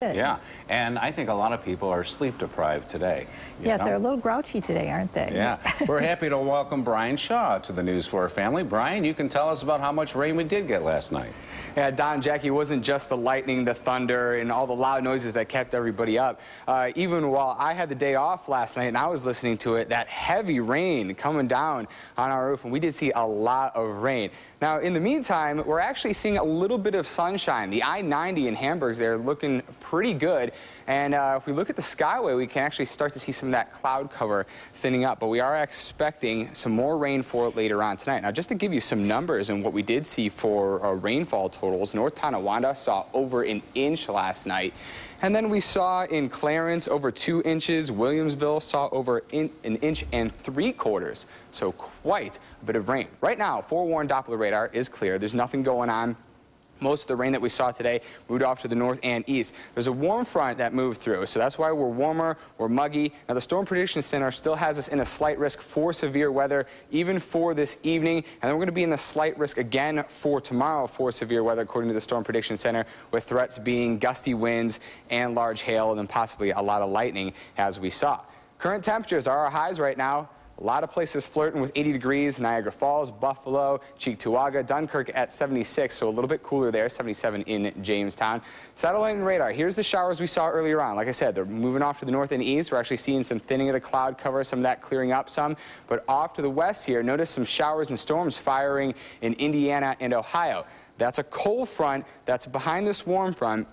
Yeah, and I think a lot of people are sleep deprived today. Yes, they're a little grouchy today, aren't they? Yeah. We're happy to welcome Bryan Shaw to the News 4 family. Bryan, you can tell us about how much rain we did get last night. Yeah, Don, Jackie, it wasn't just the lightning, the thunder, and all the loud noises that kept everybody up. Even while I had the day off last night and I was listening to it, that heavy rain coming down on our roof, and we did see a lot of rain. Now, in the meantime, we're actually seeing a little bit of sunshine. The I-90 in Hamburg's there looking pretty good. And if we look at the skyway, we can actually start to see some of that cloud cover thinning up. But we are expecting some more rainfall later on tonight. Now, just to give you some numbers and what we did see for rainfall totals, North Tonawanda saw over an inch last night. And then we saw in Clarence over 2 inches. Williamsville saw over an inch and 3/4. So quite a bit of rain. Right now, forewarned Doppler radar is clear. There's nothing going on. Most of the rain that we saw today moved off to the north and east. There's a warm front that moved through, so that's why we're warmer, we're muggy. Now, the Storm Prediction Center still has us in a slight risk for severe weather, even for this evening. And then we're going to be in the slight risk again for tomorrow for severe weather, according to the Storm Prediction Center, with threats being gusty winds and large hail, and then possibly a lot of lightning, as we saw. Current temperatures are our highs right now. A lot of places flirting with 80 degrees, Niagara Falls, Buffalo, Cheektowaga, Dunkirk at 76, so a little bit cooler there, 77 in Jamestown. Satellite and radar, here's the showers we saw earlier on. Like I said, they're moving off to the north and east. We're actually seeing some thinning of the cloud cover, some of that clearing up some. But off to the west here, notice some showers and storms firing in Indiana and Ohio. That's a cold front that's behind this warm front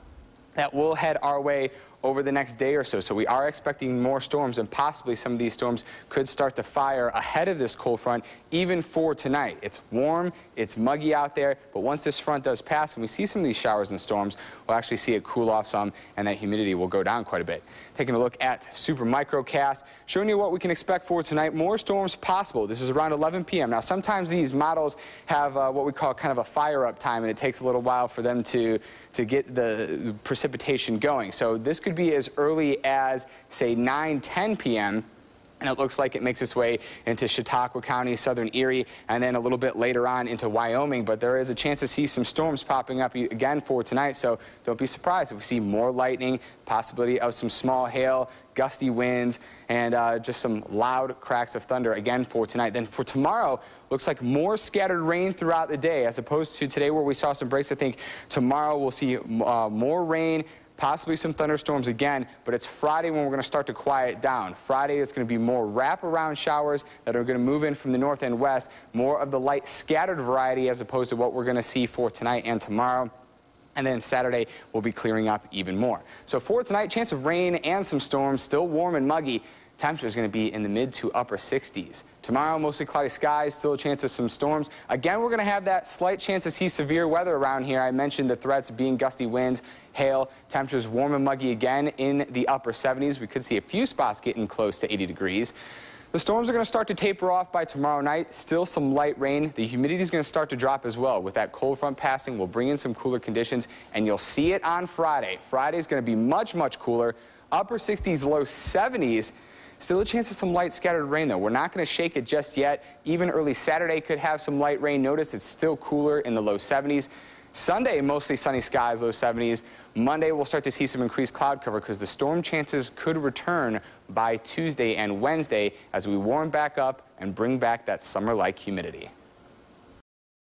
that will head our way over the next day or so. So we are expecting more storms, and possibly some of these storms could start to fire ahead of this cold front, even for tonight. It's warm, it's muggy out there, but once this front does pass and we see some of these showers and storms, we'll actually see it cool off some, and that humidity will go down quite a bit. Taking a look at Super Microcast, showing you what we can expect for tonight. More storms possible. This is around 11 p.m. Now, sometimes these models have what we call kind of a fire-up time, and it takes a little while for them to get the precipitation going. So this could be as early as, say, 9-10 p.m., and it looks like it makes its way into Chautauqua County, southern Erie, and then a little bit later on into Wyoming. But there is a chance to see some storms popping up again for tonight, so don't be surprised if we see more lightning, possibility of some small hail, gusty winds, and just some loud cracks of thunder again for tonight. Then for tomorrow, looks like more scattered rain throughout the day, as opposed to today where we saw some breaks. I think tomorrow we'll see more rain, possibly some thunderstorms again, but it's Friday when we're going to start to quiet down. Friday, it's going to be more wraparound showers that are going to move in from the north and west, more of the light scattered variety as opposed to what we're going to see for tonight and tomorrow. And then Saturday will be clearing up even more. So for tonight, chance of rain and some storms, still warm and muggy. Temperature is going to be in the mid to upper 60s. Tomorrow, mostly cloudy skies, still a chance of some storms. Again, we're going to have that slight chance to see severe weather around here. I mentioned the threats being gusty winds, hail, temperatures warm and muggy again in the upper 70s. We could see a few spots getting close to 80 degrees. The storms are going to start to taper off by tomorrow night. Still some light rain. The humidity is going to start to drop as well. With that cold front passing, we'll bring in some cooler conditions, and you'll see it on Friday. Friday is going to be much, much cooler. Upper 60s, low 70s. Still a chance of some light scattered rain, though. We're not going to shake it just yet. Even early Saturday could have some light rain. Notice it's still cooler in the low 70s. Sunday, mostly sunny skies, low 70s. Monday, we'll start to see some increased cloud cover because the storm chances could return by Tuesday and Wednesday as we warm back up and bring back that summer-like humidity.